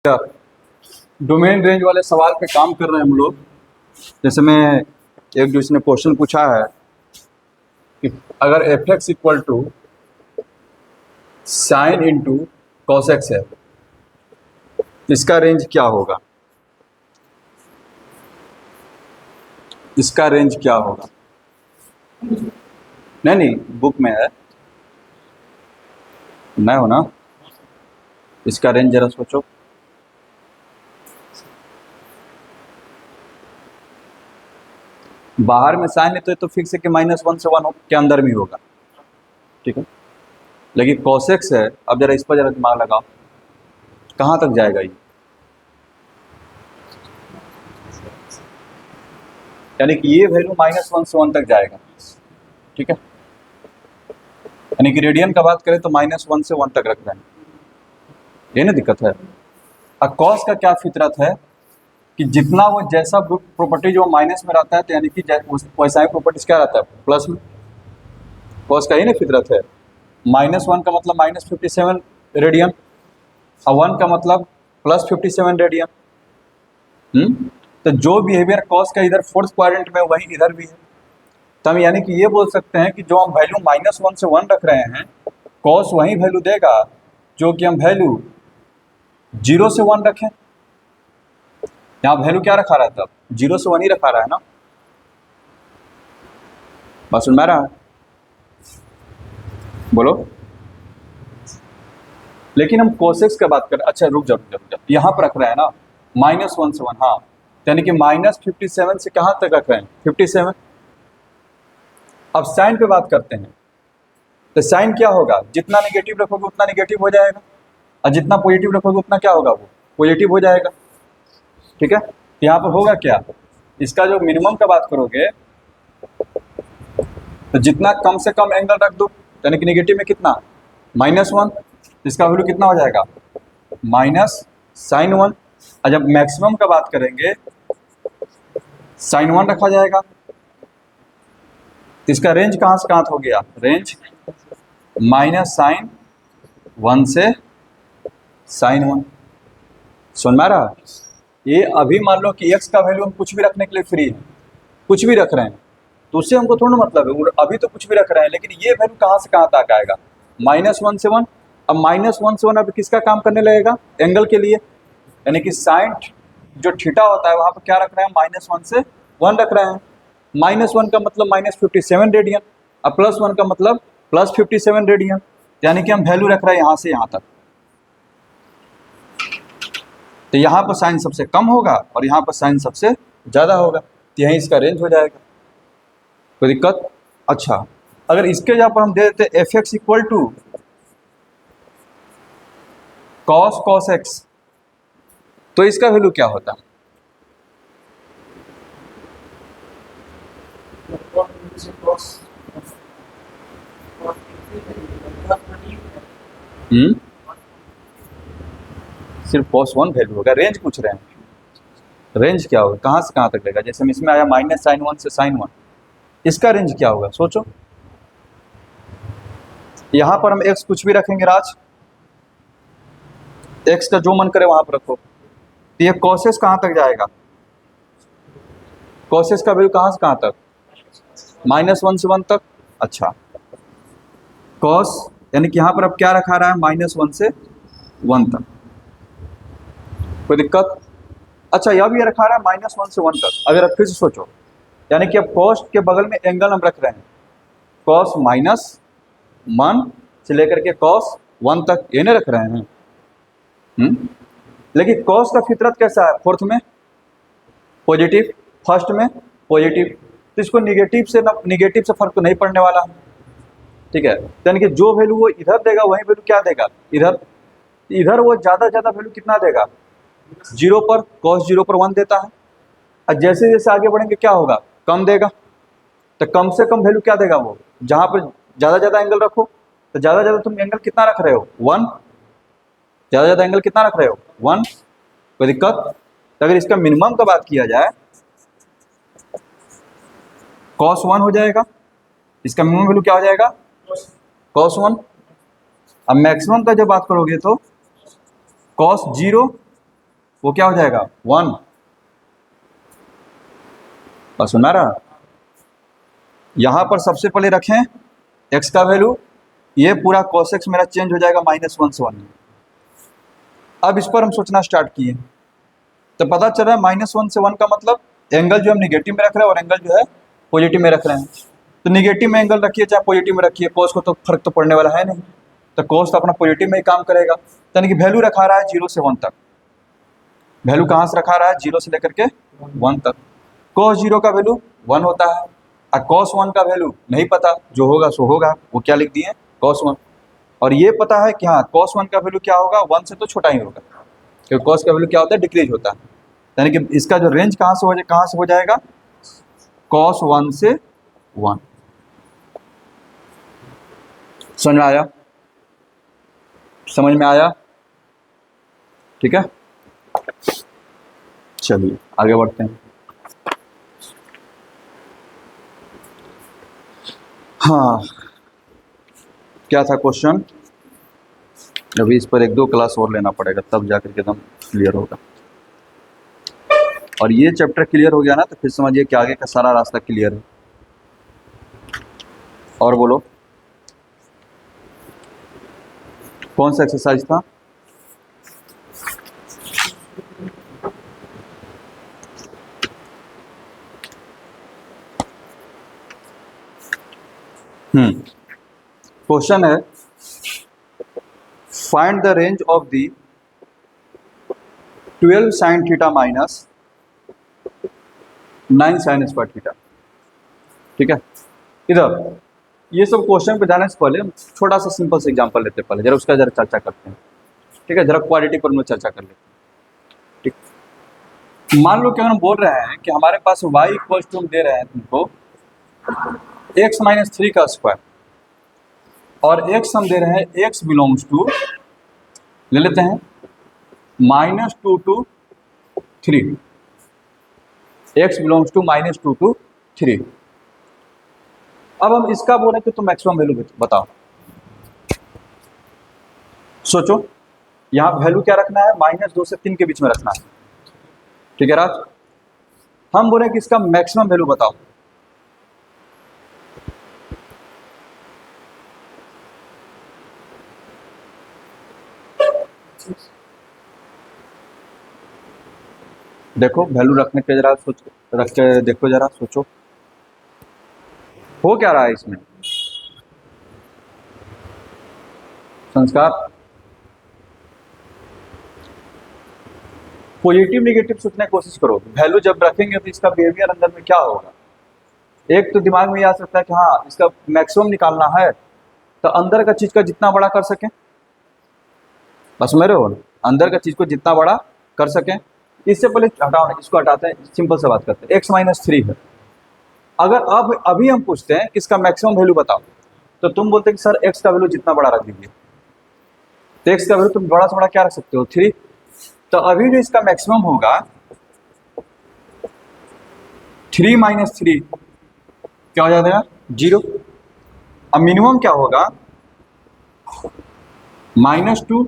Domain range वाले सवाल पे काम कर रहे हैं हम लोग। जैसे मैं एक जो इसने क्वेश्चन पूछा है कि अगर F X equal to sine into cos X है, इसका रेंज क्या होगा? इसका रेंज क्या होगा? नहीं, बुक में है, मैं हो ना। इसका रेंज जरा सोचो। बाहर में साइन लेते तो फिक्स है कि -1 से 1 के अंदर में होगा, ठीक है। लेकिन कॉस एक्स है, अब जरा इस पर जरा दिमाग लगाओ, कहाँ तक जाएगा ये? यानी कि ये वैल्यू -1 से 1 तक जाएगा, ठीक है। यानी कि रेडियन का बात करें तो -1 से 1 तक रख रहे हैं, ये ना दिक्कत है। अब कॉस का क्या फितरत है कि जितना वो जैसा प्रॉपर्टी जो माइनस में रहता है, तो यानी कि वैसा ही प्रॉपर्टीज क्या रहता है प्लस में। कॉस का ही ना फितरत है। -1 का मतलब -57 रेडियन और 1 का मतलब +57 रेडियन। तो जो बिहेवियर कॉस का इधर फोर्थ क्वाड्रेंट में वही इधर भी है। तो हम यानी कि ये बोल सकते हैं कि जो हम वैल्यू -1 से 1 रख रहे हैं, कॉस वही वैल्यू देगा जो कि हम वैल्यू 0 से 1 रखें। यहाँ वैल्यू क्या रखा रहा है, तब 0 से 1 ही रखा रहा है ना। बस सुन में रहा है, बोलो। लेकिन हम कोसेक्स की बात करें, अच्छा रुक जाओ, यहाँ पर रख रहे हैं ना -1 से 1, हाँ, यानी कि -57 से कहाँ तक रख रहे हैं 57। अब साइन पे बात करते हैं, तो साइन क्या होगा, जितना नेगेटिव रखोगे उतना नेगेटिव हो जाएगा, और जितना पॉजिटिव रखोगे उतना क्या होगा, वो पॉजिटिव हो जाएगा, ठीक है। यहाँ पर होगा क्या, इसका जो मिनिमम का बात करोगे तो जितना कम से कम एंगल रख दो, यानी कि नेगेटिव में कितना -1, इसका वैल्यू कितना हो जाएगा -sin 1। और जब मैक्सिमम का बात करेंगे sin 1 रखा जाएगा, इसका रेंज कहाँ से कहाँ हो गया, रेंज -sin 1 से sin 1। सुन में रहा, ये अभी मान लो कि x का वैल्यू हम कुछ भी रखने के लिए फ्री है, कुछ भी रख रहे हैं, तो उससे हमको थोड़ा मतलब है, अभी तो कुछ भी रख रहे हैं, लेकिन ये वैल्यू कहाँ से कहाँ तक आएगा, -1 से 1। अब -1 से 1 अभी किसका काम करने लगेगा, एंगल के लिए, यानी कि साइन जो थीटा होता है वहाँ पर क्या रख रहे हैं, -1 से 1 रख रहे हैं। -1 का मतलब -57 रेडियन, और +1 का मतलब +57 रेडियन, यानी कि हम वैल्यू रख रहे हैं यहाँ से यहाँ तक। तो यहाँ पर साइन सबसे कम होगा और यहाँ पर साइन सबसे ज़्यादा होगा, तो यहीं इसका रेंज हो जाएगा, कोई दिक्कत। अच्छा, अगर इसके जगह पर हम दे देते F X equal to cos x, तो इसका वैल्यू क्या होता है, सिर्फ cos 1 वैल्यू होगा, रेंज पूछ रहे हैं, रेंज क्या होगा, कहाँ से कहाँ तक लेगा। जैसे हम इसमें आया -sin 1 से sin 1, इसका रेंज क्या होगा सोचो। यहाँ पर हम x कुछ भी रखेंगे राज, x का जो मन करे वहां पर रखो, तो ये cos कहाँ तक जाएगा, cos का वैल्यू कहाँ से कहाँ तक, -1 से 1 तक। अच्छा, cos यानी कि यहाँ पर अब क्या रखा रहा है, -1 से 1 तक, कोई दिक्कत। अच्छा, यह भी रखा रहा है -1 से 1 तक। अगर अब फिर से सोचो, यानी कि अब cos के बगल में एंगल हम रख रहे हैं, cos -1 से लेकर के cos 1 तक, ये नहीं रख रहे हैं। लेकिन cos का फितरत कैसा है, फोर्थ में पॉजिटिव, फर्स्ट में पॉजिटिव, तो इसको निगेटिव से फर्क तो नहीं पड़ने वाला, ठीक है। यानी कि जो वैल्यू वो इधर देगा वही वैल्यू क्या देगा इधर वो ज़्यादा वैल्यू कितना देगा, 0 पर, cos 0 पर 1 देता है, और जैसे जैसे आगे बढ़ेंगे क्या होगा, कम देगा। तो कम से कम वैल्यू क्या देगा, वो जहाँ पर ज़्यादा एंगल रखो, तो ज़्यादा तुम एंगल कितना रख रहे हो, 1, ज़्यादा एंगल कितना रख रहे हो, 1, कोई दिक्कत। तो अगर इसका मिनिमम का बात किया जाए cos 1 हो जाएगा, इसका मिनिमम वैल्यू क्या हो जाएगा, cos 1। अब मैक्सिमम का जब बात करोगे तो cos 0 वो क्या हो जाएगा 1। बस सुना रहा, यहां पर सबसे पहले रखें x का वैल्यू, ये पूरा cos x मेरा चेंज हो जाएगा -1 से 1 में। अब इस पर हम सोचना स्टार्ट किए तो पता चल रहा है -1 से 1 का मतलब एंगल जो हम निगेटिव में रख रहे हैं और एंगल जो है पॉजिटिव में रख रहे हैं। तो निगेटिव में एंगल रखिए चाहे पॉजिटिव में रखिए, cos को तो फर्क तो पड़ने वाला है नहीं, तो cos तो अपना पॉजिटिव में ही काम करेगा। यानी कि वैल्यू रखा रहा है 0 से 1 तक। वैल्यू कहाँ से रखा रहा है? 0 से लेकर के 1 तक। cos 0 का वैल्यू 1 होता है और cos 1 का वैल्यू नहीं पता, जो होगा सो होगा, वो क्या लिख दिए cos 1। और ये पता है कि हाँ cos 1 का वैल्यू क्या होगा, 1 से तो छोटा ही होगा, क्योंकि cos का वैल्यू क्या होता है, डिक्रीज होता है। यानी कि इसका जो रेंज कहाँ से हो जाएगा, cos 1 से 1। समझ में आया? समझ में आया? ठीक है, चलिए आगे बढ़ते हैं। हाँ, क्या था क्वेश्चन? अभी इस पर 1-2 क्लास और लेना पड़ेगा, तब जाकर के एकदम क्लियर होगा। और ये चैप्टर क्लियर हो गया ना, तो फिर समझिए कि आगे का सारा रास्ता क्लियर है। और बोलो, कौन सा एक्सरसाइज था? क्वेश्चन है, find the range of the 12 sin theta minus 9 sin square theta. ठीक है, इधर ये सब क्वेश्चन पे जाने से पहले छोटा सा सिंपल सा एग्जांपल लेते हैं, पहले जरा उसका जरा चर्चा करते हैं। ठीक है, जरा क्वालिटी पर हम चर्चा कर लेते हैं। ठीक, मान लो कि हम बोल रहे हैं कि हमारे पास y इक्वल टू, हम दे रहे हैं तुमको x माइनस 3 का स्क्वायर, और x हम दे रहे हैं x बिलोंग्स टू, ले लेते हैं -2 to 3, x belongs to -2 to 3। अब हम इसका बोले कि तुम मैक्सिमम वैल्यू बताओ। सोचो, यहाँ वैल्यू क्या रखना है, -2 से 3 के बीच में रखना है। ठीक है राज, हम बोले कि इसका मैक्सिमम वैल्यू बताओ। देखो वैल्यू रखने के जरा सोच, रख के देखो जरा, सोचो हो क्या रहा है इसमें। संस्कार, पॉजिटिव निगेटिव सोचने की कोशिश करो। वैल्यू जब रखेंगे तो इसका बिहेवियर अंदर में क्या होगा। एक तो दिमाग में ये आ सकता है कि हाँ इसका मैक्सिमम निकालना है, तो अंदर का चीज का जितना बड़ा कर सकें, बस मेरे हो, अंदर का चीज को जितना बड़ा कर सकें। इससे पहले हटाओ, इसको हटाते हैं, सिंपल से बात करते हैं। x माइनस 3 है, अगर अब अभी हम पूछते हैं कि इसका मैक्सिमम वैल्यू बताओ, तो तुम बोलते हैं कि सर x का वैल्यू जितना बड़ा रख दीजिए। तो x का वैल्यू तुम बड़ा से बड़ा क्या रख सकते हो, 3। तो अभी जो इसका मैक्सिमम होगा 3 माइनस 3 क्या हो जाएगा, 0। अब मिनिमम क्या होगा, -2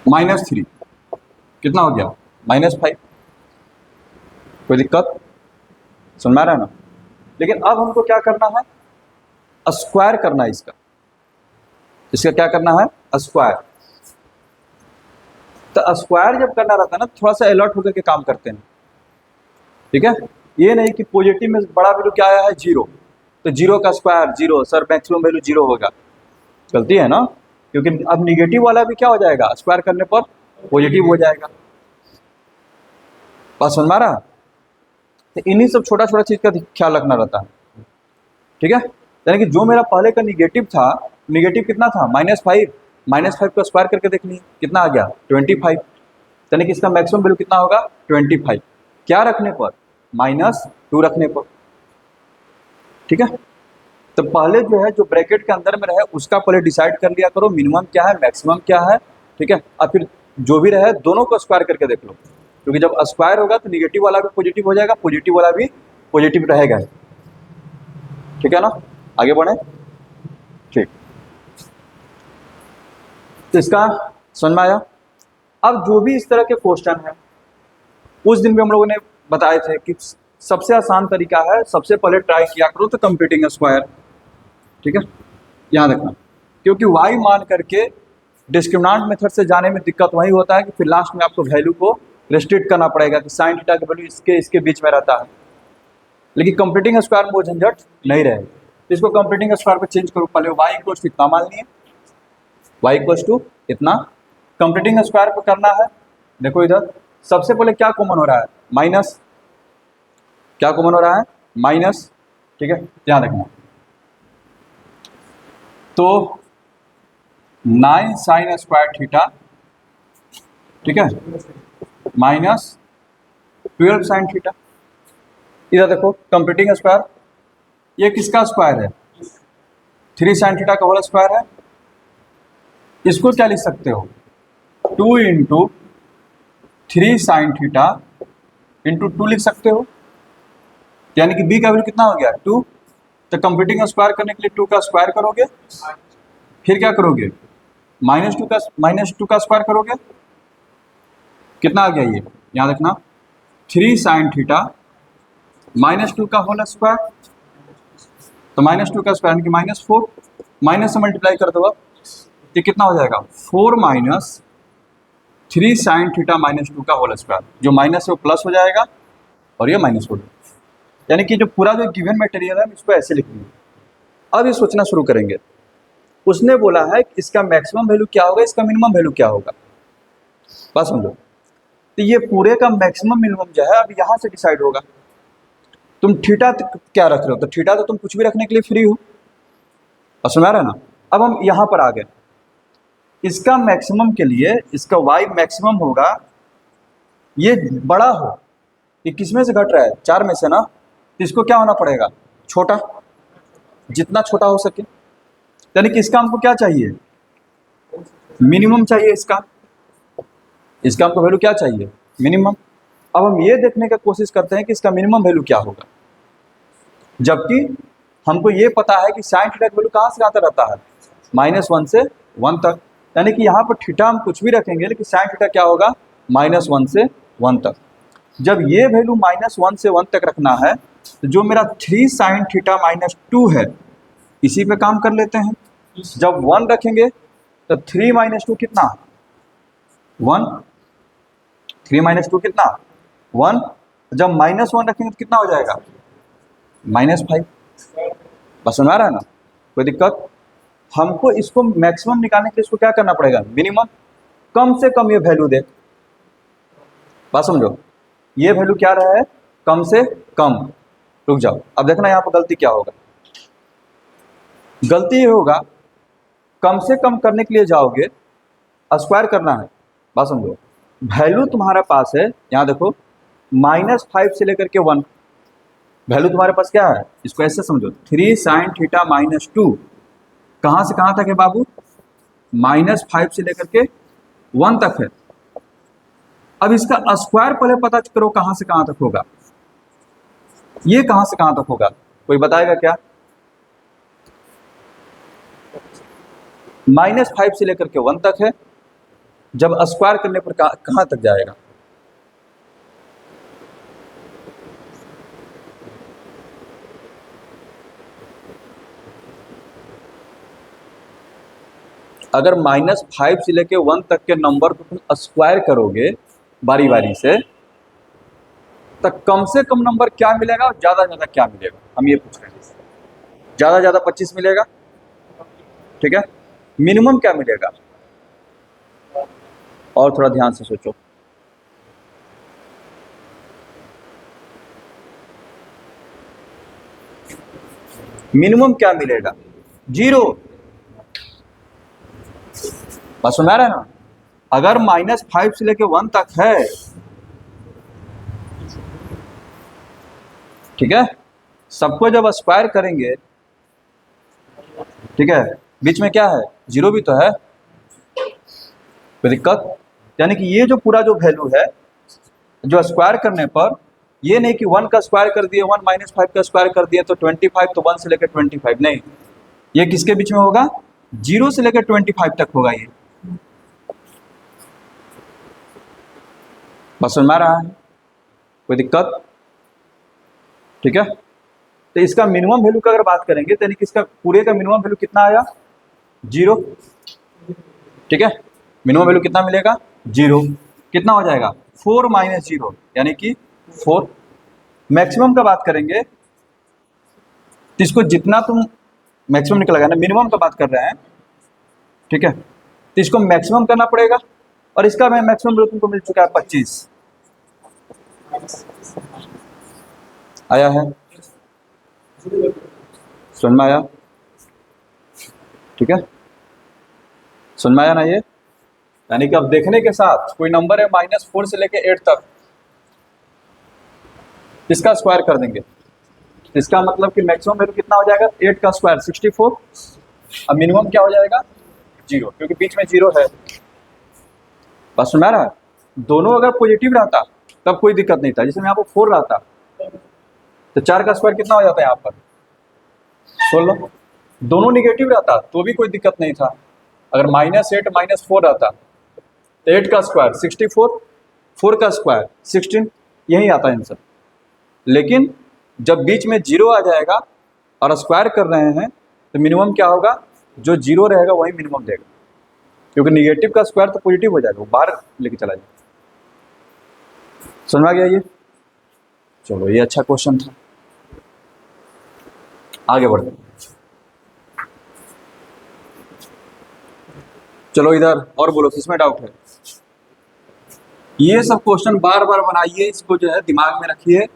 -3 कितना हो गया, -5। कोई दिक्कत? समझ में आ रहा है ना? लेकिन अब हमको क्या करना है, स्क्वायर करना है इसका। इसका क्या करना है, स्क्वायर। तो स्क्वायर जब करना रहता है ना, थोड़ा सा अलर्ट होकर के काम करते हैं। ठीक है, ये नहीं कि पॉजिटिव में बड़ा वैल्यू क्या आया है, 0, तो 0 का स्क्वायर 0, सर मैक्सिमम वैल्यू 0 होगा। गलती है ना, क्योंकि अब निगेटिव वाला भी क्या हो जाएगा, स्क्वायर करने पर पॉजिटिव हो जाएगा। बात समझ में आ रहा? तो इन्हीं सब छोटा छोटा चीज का ख्याल रखना रहता है। ठीक है, यानी कि जो मेरा पहले का निगेटिव था, निगेटिव कितना था, -5, -5 को स्क्वायर करके देख लीजिए कितना आ गया, 25। यानी कि इसका मैक्सिमम वैल्यू कितना होगा, 25। क्या रखने पर, -2 रखने पर। ठीक है, तो पहले जो है, जो ब्रैकेट के अंदर में रहे उसका पहले डिसाइड कर लिया करो, मिनिमम क्या है, मैक्सिमम क्या है। ठीक है, और फिर जो भी रहे दोनों को स्क्वायर करके देख लो, क्योंकि जब स्क्वायर होगा तो निगेटिव वाला भी पॉजिटिव हो जाएगा, पॉजिटिव वाला भी पॉजिटिव रहेगा। ठीक है ना, आगे बढ़े। ठीक, तो इसका समझ में आया? अब जो भी इस तरह के क्वेश्चन है, उस दिन भी हम लोगों ने बताए थे कि सबसे आसान तरीका है, सबसे पहले ट्राई किया करो तो कंप्यूटिंग स्क्वायर, ठीक है, याद रखना, क्योंकि वाई मान करके डिस्क्रिमिनेंट मेथड से जाने में दिक्कत वही होता है कि फिर लास्ट में आपको वैल्यू को रेस्ट्रिक्ट करना पड़ेगा कि साइन थीटा की वैल्यू इसके बीच में रहता है, लेकिन कंप्यूटिंग स्क्वायर में वो झंझट नहीं रहेगा। तो इसको कंप्यूटिंग स्क्वायर पे चेंज करो, पहले वाई इक्वल टू इतना मान लिए, वाई इक्वल टू इतना, कंप्यूटिंग स्क्वायर पे करना है। देखो इधर सबसे पहले क्या कॉमन हो रहा है, माइनस, क्या कॉमन हो रहा है, माइनस, ठीक है, ध्यान रखना। तो 9 साइन स्क्वायर थीटा, ठीक है, माइनस 12 साइन थीटा। इधर देखो कंप्यूटिंग स्क्वायर, ये किसका स्क्वायर है, 3 साइन थीटा का होल स्क्वायर है। इसको क्या लिख सकते हो, 2 इंटू 3 साइन थीटा इंटू 2 लिख सकते हो, यानी कि बी का वैल्यू कितना हो गया, 2। तो कंप्यूटिंग स्क्वायर करने के लिए 2 का स्क्वायर करोगे, फिर क्या करोगे, -2 का स्क्वायर करोगे, कितना आ गया ये, याद रखना, 3 साइन थीटा -2 का होल स्क्वायर, तो -2 का स्क्वायर यानी कि -4, माइनस से मल्टीप्लाई कर दो, अब ये कितना हो जाएगा, 4 माइनस 3 साइन थीटा -2 का होल स्क्वायर, जो माइनस है वो प्लस हो जाएगा और ये माइनस हो जाएगा, यानी कि जो पूरा जो गिवन मटेरियल है इसको ऐसे लिखेंगे। अब ये सोचना शुरू करेंगे, उसने बोला है कि इसका मैक्सिमम वैल्यू क्या होगा, इसका मिनिमम वैल्यू क्या होगा, बस समझो। तो ये पूरे का मैक्सिमम मिनिमम जो है अब यहाँ से डिसाइड होगा। तुम थीटा क्या रख रहे हो, तो थीटा तो तुम कुछ भी रखने के लिए फ्री हो, और समझ रहे ना। अब हम यहाँ पर आ गए, इसका मैक्सिमम के लिए इसका वाई मैक्सिमम होगा, ये बड़ा हो, ये किस में से घट रहा है, 4 में से ना, तो इसको क्या होना पड़ेगा, छोटा, जितना छोटा हो सके, यानी कि इसका हमको क्या चाहिए, मिनिमम चाहिए, इसका हमको वैल्यू क्या चाहिए, मिनिमम। अब हम ये देखने का कोशिश करते हैं कि इसका मिनिमम वैल्यू क्या होगा, जबकि हमको ये पता है कि साइन थीटा की वैल्यू कहाँ से कहाँ तक रहता है, -1 से 1 तक, यानी कि यहाँ पर थीटा हम कुछ भी रखेंगे लेकिन साइन थीटा क्या होगा, -1 से 1 तक। जब ये वैल्यू -1 से 1 तक रखना है, तो जो मेरा 3 साइन थीटा -2 है इसी पे काम कर लेते हैं। जब 1 रखेंगे तो 3 - 2 कितना, 1, 3 - 2 कितना, 1। जब -1 रखेंगे तो कितना हो जाएगा, -5। बस समझ रहा है ना, कोई दिक्कत। हमको इसको मैक्सिमम निकालने के लिए इसको क्या करना पड़ेगा, मिनिमम, कम से कम ये वैल्यू दे, बात समझो, ये वैल्यू क्या रहा है, कम से कम। रुक जाओ, अब देखना यहाँ पर गलती क्या होगा, गलती ये होगा, कम से कम करने के लिए जाओगे, स्क्वायर करना है, बात समझो, वैल्यू तुम्हारे पास है, यहाँ देखो -5 से लेकर के 1, वैल्यू तुम्हारे पास क्या है, इसको ऐसे समझो, 3 साइन थीटा -2 कहाँ से कहाँ तक है बाबू, -5 से लेकर के 1 तक है। अब इसका स्क्वायर पहले पता करो कहाँ से कहाँ तक होगा, ये कहाँ से कहाँ तक होगा, कोई बताएगा क्या, -5 से लेकर के 1 तक है, जब स्क्वायर करने पर कहाँ तक जाएगा, अगर -5 से लेकर 1 तक के नंबर को तुम स्क्वायर करोगे बारी बारी से, तो कम से कम नंबर क्या मिलेगा और ज़्यादा ज़्यादा क्या मिलेगा, हम ये पूछ रहे हैं। ज़्यादा ज़्यादा 25 मिलेगा, ठीक है, मिनिमम क्या मिलेगा, और थोड़ा ध्यान से सोचो, मिनिमम क्या मिलेगा, 0। बस सुना रहे ना, अगर -5 से लेके 1 तक है, ठीक है, सबको जब स्क्वायर करेंगे, ठीक है, बीच में क्या है, 0 भी तो है, कोई दिक्कत। यानी कि ये जो पूरा जो वैल्यू है, जो स्क्वायर करने पर, ये नहीं कि 1 का स्क्वायर कर दिए, 1 -5 का स्क्वायर कर दिए तो 25, तो 1 से लेकर 25 नहीं, ये किसके बीच में होगा, 0 से लेकर 25 तक होगा ये, बात समझ में आ रहा है? कोई दिक्कत? ठीक है, तो इसका मिनिमम वैल्यू का अगर बात करेंगे तो यानी कि इसका पूरे का मिनिमम वैल्यू कितना आया? 0। ठीक है, मिनिमम वैल्यू कितना मिलेगा? 0। कितना हो जाएगा? 4 - 0 यानी कि 4। मैक्सिमम का बात करेंगे तो इसको जितना तुम मैक्सिमम निकलेगा ना, मिनिमम का बात कर रहे हैं, ठीक है, तो इसको मैक्सिमम करना पड़ेगा और इसका मैक्सिमम वैल्यू तुमको मिल चुका है 25 आया है। समझ में आया? ठीक है, समझ में आया ना ये? यानी कि अब देखने के साथ कोई नंबर है -4 से लेके 8 तक, इसका स्क्वायर कर देंगे, इसका मतलब कि मैक्सिमम वैल्यू कितना हो जाएगा? 8 का स्क्वायर 64 और मिनिमम क्या हो जाएगा? 0, क्योंकि बीच में 0 है। बस सुन रहा है? दोनों अगर पॉजिटिव रहता तब कोई दिक्कत नहीं था, जैसे यहाँ पर 4 रहता तो 4 का स्क्वायर कितना हो जाता है यहाँ पर? 16। दोनों निगेटिव रहता तो भी कोई दिक्कत नहीं था। अगर -8 -4 रहता तो 8 का स्क्वायर 64, 4 का स्क्वायर 16, यही आता है आंसर। लेकिन जब बीच में 0 आ जाएगा और स्क्वायर कर रहे हैं तो मिनिमम क्या होगा? जो 0 रहेगा वही मिनिमम देगा, क्योंकि निगेटिव का स्क्वायर तो पॉजिटिव हो जाएगा, वो बाहर लेके चला जाएगा। समझ में आ गया ये? चलो, ये अच्छा क्वेश्चन था। आगे बढ़ते हैं। चलो इधर और बोलो, किसमें डाउट है? ये सब क्वेश्चन बार बार बनाइए, इसको जो है दिमाग में रखिए।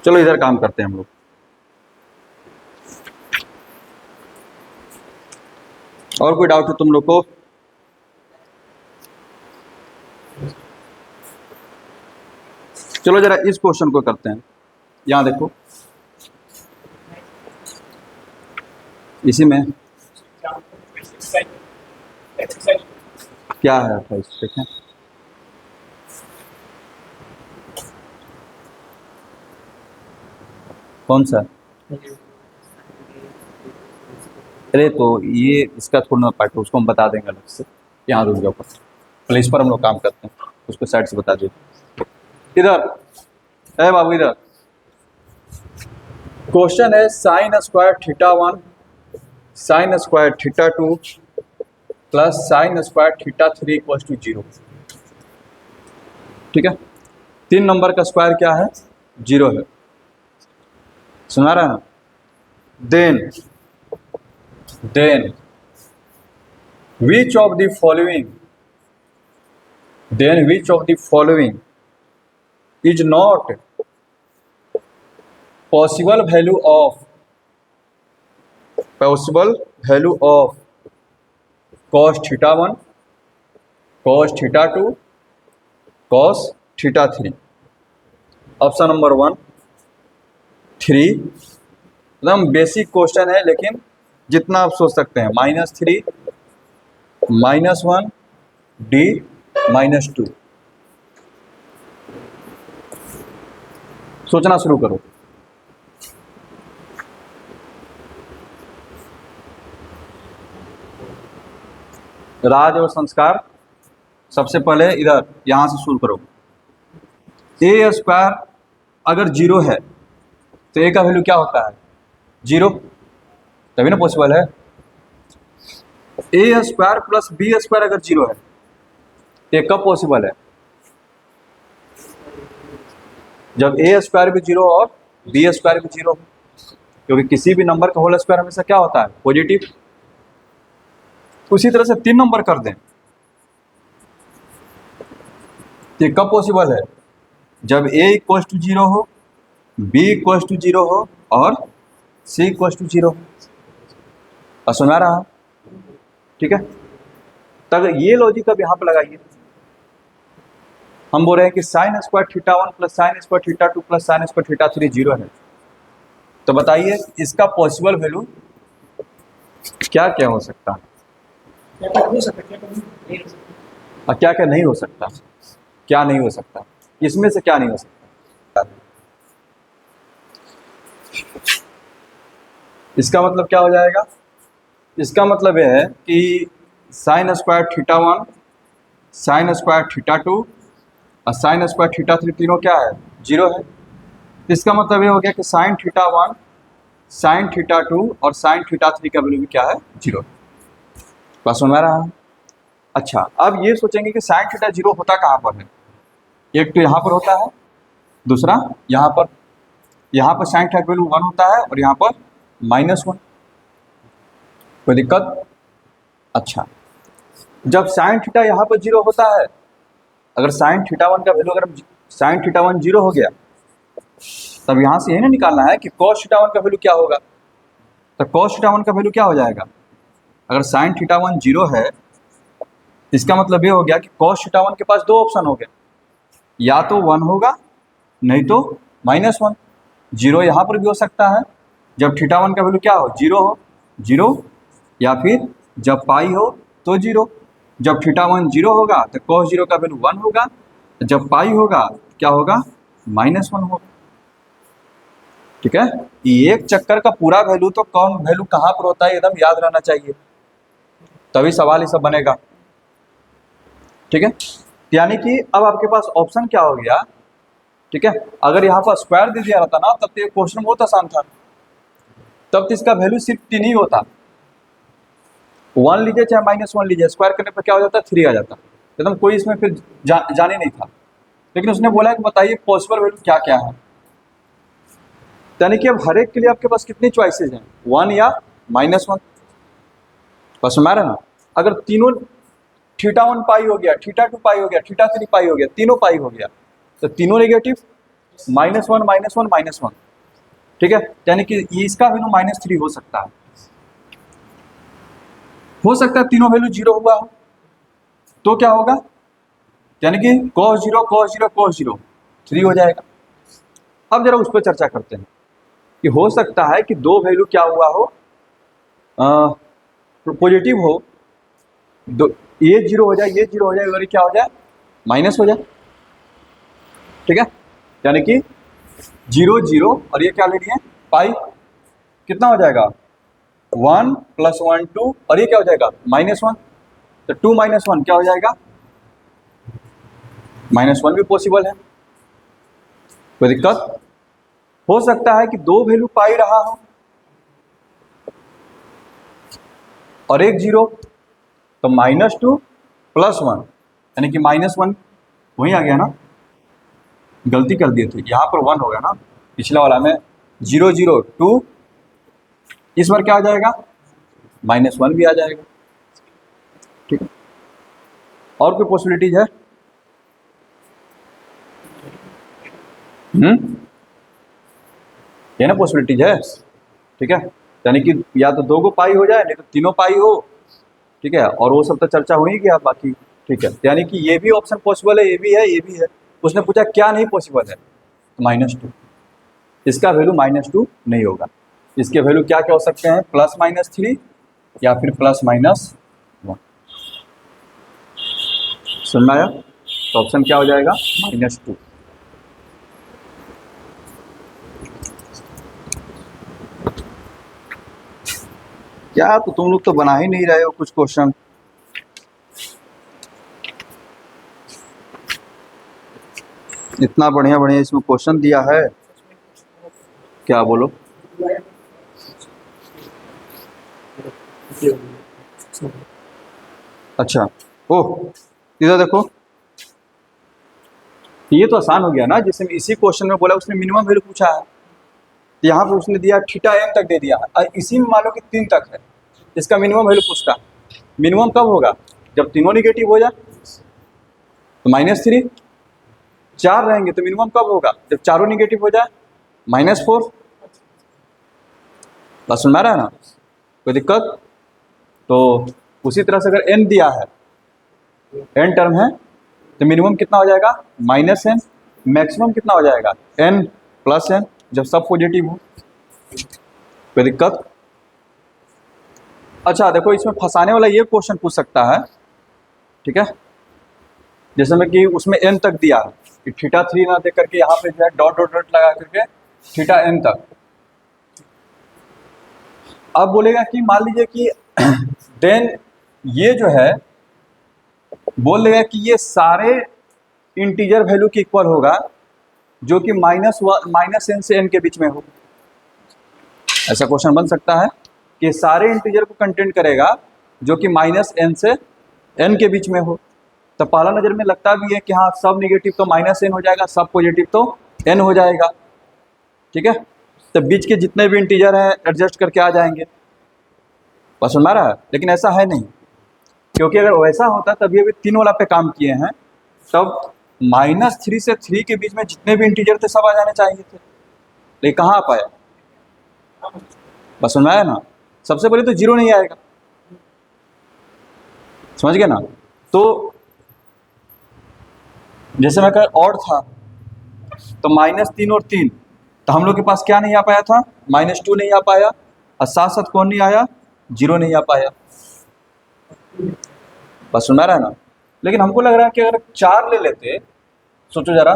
चलो इधर काम करते हैं हम लोग। और कोई डाउट है तुम लोग को? चलो जरा इस क्वेश्चन को करते हैं। यहां देखो, इसी में क्या है? 28 देखें। कौन सा? अरे तो ये इसका थोड़ा ना पार्ट है, उसको हम बता देंगे अलग से। यहाँ रुक जाओ, पहले इस पर हम लोग काम करते हैं, उसको साइड से बता दीजिए। इधर है बाबू, इधर क्वेश्चन है sin square θ1 sin square θ2 plus sin square θ3 = 0। ठीक है, 3 नंबर का स्क्वायर क्या है? 0 है। सुना रहा है? Then which of the following is not possible value of cos θ1 cos θ2 cos θ3? Option number 1 3, एकदम बेसिक क्वेश्चन है, लेकिन जितना आप सोच सकते हैं, -3 -1 D -2। सोचना शुरू करो। राज और संस्कार, सबसे पहले इधर यहां से शुरू करो। a स्क्वायर अगर 0 है तो a का वैल्यू क्या होता है? 0, तभी ना पॉसिबल है। a square plus b square अगर 0 है तो ये कब पॉसिबल है? जब a स्क्वायर भी 0 और b स्क्वायर भी 0 हो, क्योंकि किसी भी नंबर का होल स्क्वायर हमेशा क्या होता है? पॉजिटिव। उसी तरह से 3 नंबर कर दें तो ये कब पॉसिबल है? जब a = 0 हो, b = 0 हो और c = 0 हो। और सुना रहा? ठीक है, तब ये लॉजिक अब यहाँ पर लगाइए। हम बोल रहे हैं कि sin square θ1 plus sin square θ2 plus sin square θ3 0 है, तो बताइए इसका पॉसिबल वैल्यू क्या क्या हो सकता है? और क्या क्या नहीं हो सकता, क्या नहीं हो सकता, इसमें से क्या नहीं हो सकता? इसका मतलब क्या हो जाएगा? इसका मतलब यह है कि sine square theta 1, sine square theta 2 और साइन स्क्वायर थीटा 3 तीनों क्या है? 0 है। इसका मतलब ये हो गया कि साइन थीटा 1, साइन थीटा 2 और साइन थीटा 3 का वैल्यू भी क्या है? 0। बात समझ में आ रहा है? अच्छा, अब ये सोचेंगे कि साइन थीटा 0 होता कहाँ पर है? एक तो यहाँ पर होता है, दूसरा यहाँ पर साइन थीटा का वैल्यू 1 होता है और यहाँ पर -1। कोई दिक्कत? अच्छा, जब साइन थीटा यहाँ पर 0 होता है, अगर साइन थीटा 1 का वैल्यू, अगर साइन थीटा 1 0 हो गया, तब यहाँ से ये ना निकालना है कि कॉस थीटा 1 का वैल्यू क्या होगा। तो कॉस थीटा 1 का वैल्यू क्या हो जाएगा? अगर साइन थीटा 1 0 है, इसका मतलब ये हो गया कि कॉस थीटा 1 के पास दो ऑप्शन हो गए, या तो 1 होगा नहीं तो -1। 0 यहाँ पर भी हो सकता है, जब थीटा 1 का वैल्यू क्या हो? 0 हो, 0, या फिर जब पाई हो तो 0। जब थीटा 1 0 होगा तो कॉस 0 का वैल्यू 1 होगा, जब पाई होगा क्या होगा? -1 होगा। ठीक है, एक चक्कर का पूरा वैल्यू तो कौन वैल्यू कहाँ पर होता है एकदम याद रहना चाहिए, तभी सवाल ये सब बनेगा। ठीक है, यानी कि अब आपके पास ऑप्शन क्या हो गया? ठीक है, अगर यहाँ पर स्क्वायर दे दिया रहता ना, तब तो ये क्वेश्चन बहुत आसान था, तब तो इसका वैल्यू सिर्फ 3 ही होता। 1 लीजिए चाहे -1 लीजिए, स्क्वायर करने पर क्या हो जाता? 3 आ जाता, एकदम कोई इसमें फिर जाने नहीं था। लेकिन उसने बोला कि बताइए पॉसिबल वैल्यू क्या क्या है। यानी कि अब हर एक के लिए आपके पास कितनी चॉइसेस हैं? 1 या -1। बस में आ रहा है ना? अगर तीनों थीटा 1 पाई हो गया, थीटा 2 पाई हो गया, थीटा 3 पाई हो गया, तीनों पाई हो गया, तो तीनों नेगेटिव, -1 -1 -1। ठीक है, यानी कि इसका वैल्यू -3 हो सकता है तीनों वैल्यू 0 हुआ हो, तो क्या होगा? यानी कि cos 0 cos 0 cos 0 3 हो जाएगा। अब जरा उस पर चर्चा करते हैं कि हो सकता है कि दो वैल्यू क्या हुआ हो, पॉजिटिव हो, ये 0 हो जाए, ये 0 हो जाए, और क्या हो जाए? माइनस हो जाए। ठीक है, यानी कि 0 0 और ये क्या ले लिए? पाई। कितना हो जाएगा? 1 + 1 2 और ये क्या हो जाएगा? -1। तो 2 - 1 क्या हो जाएगा? -1 भी पॉसिबल है, कोई दिक्कत? हो सकता है कि दो वैल्यू पाई रहा हो और एक 0, तो -2 + 1 यानी कि -1 वहीं आ गया ना, गलती कर दिए थे, यहाँ पर 1 होगा ना, पिछला वाला में 0 0 2, इस बार क्या आ जाएगा? -1 भी आ जाएगा। ठीक है, और कोई पॉसिबिलिटीज है? ये ना पॉसिबिलिटीज है। ठीक है, यानी कि या तो 2 को पाई हो जाए, नहीं तो तीनों पाई हो। ठीक है, और वो सब तो चर्चा हो ही गया बाकी। ठीक है, यानी कि ये भी ऑप्शन पॉसिबल है, ये भी है, ये भी है। उसने पूछा क्या नहीं पॉसिबल है, -2। इसका वैल्यू -2 नहीं होगा। इसके वैल्यू क्या क्या हो सकते हैं? +-3 या फिर +-1। समझ में आया? तो ऑप्शन क्या हो जाएगा? -2। क्या तो तुम लोग तो बना ही नहीं रहे हो कुछ क्वेश्चन। इतना बढ़िया बढ़िया इसमें क्वेश्चन दिया है, क्या बोलो? अच्छा, ओह इधर देखो, ये तो आसान हो गया ना, जिसमें इसी क्वेश्चन में बोला उसने मिनिमम वैल्यू पूछा है, यहाँ पर उसने दिया थीटा m तक दे दिया है, और इसी में मान लो कि 3 तक है, इसका मिनिमम वैल्यू पूछता। मिनिमम कब होगा? जब तीनों निगेटिव हो जाए, तो -3। 4 रहेंगे तो मिनिमम कब होगा? जब चारों निगेटिव हो जाए, -4। बात सुन रहा है ना? कोई दिक्कत? तो उसी तरह से अगर n दिया है, n टर्म है, तो मिनिमम कितना हो जाएगा? -n। मैक्सिमम कितना हो जाएगा? n + n, जब सब पॉजिटिव हो। कोई दिक्कत? अच्छा देखो, इसमें फंसाने वाला ये क्वेश्चन पूछ सकता है, ठीक है, जैसे में कि उसमें n तक दिया है कि थीटा 3 ना दे करके यहाँ पे जो है डॉट डॉट डॉट लगा करके थीटा n तक। अब बोलेगा कि मान लीजिए कि देन ये जो है बोल देगा कि ये सारे इंटीजर वैल्यू के इक्वल होगा जो कि माइनस एन से एन के बीच में हो। ऐसा क्वेश्चन बन सकता है कि सारे इंटीजर को कंटेंट करेगा जो कि माइनस एन से एन के बीच में हो। तो पहला नज़र में लगता भी है कि हाँ सब निगेटिव तो माइनस एन हो जाएगा, सब पॉजिटिव तो एन हो जाएगा, ठीक है। तो बीच के जितने भी इंटीजर हैं एडजस्ट करके आ जाएंगे, बस सुन रहा है। लेकिन ऐसा है नहीं, क्योंकि अगर वैसा होता तभी अभी 3 वाला पे काम किए हैं, तब -3 से 3 के बीच में जितने भी इंटीजर थे सब आ जाने चाहिए थे, लेकिन कहाँ आ पाया, बस सुनाया ना। सबसे पहले तो 0 नहीं आएगा, समझ गए ना। तो जैसे मैं कह और था तो -3 और 3, तो हम लोग के पास क्या नहीं आ पाया था, -2 नहीं आ पाया, और साथ साथ कौन नहीं आया, 0 नहीं आ पाया, बस सुना रहा है ना। लेकिन हमको लग रहा है कि अगर 4 ले लेते, सोचो जरा,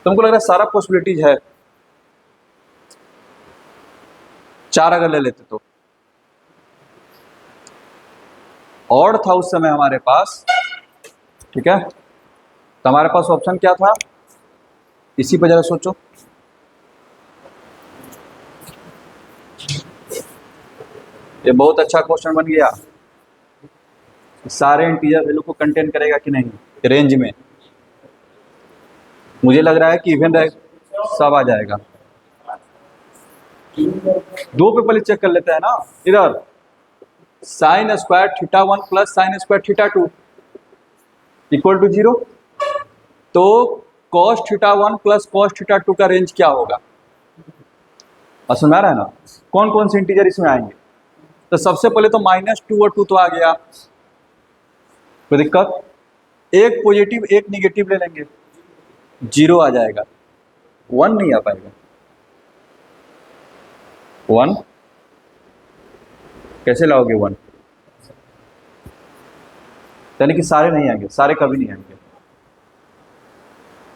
तुमको लग रहा है सारा पॉसिबिलिटीज है, 4 अगर ले लेते तो। और था उस समय हमारे पास, ठीक है, तो हमारे पास ऑप्शन क्या था, इसी पर जरा सोचो। ये बहुत अच्छा क्वेश्चन बन गया, सारे इंटीजर वैल्यू को कंटेन करेगा कि नहीं रेंज में। मुझे लग रहा है कि इवन सब आ जाएगा। 2 पे पहले चेक कर लेते हैं ना, इधर sin square theta 1 plus sin square theta 2 equal to 0, तो cos theta 1 plus cos theta 2 का रेंज क्या होगा, और सुना रहा है ना। कौन कौन से इंटीजर इसमें आएंगे, तो सबसे पहले तो -2 और 2 तो आ गया, कोई दिक्कत, एक पॉजिटिव एक निगेटिव ले लेंगे, 0 आ जाएगा, 1 नहीं आ पाएगा। 1 कैसे लाओगे 1, यानी कि सारे नहीं आएंगे, सारे कभी नहीं आएंगे,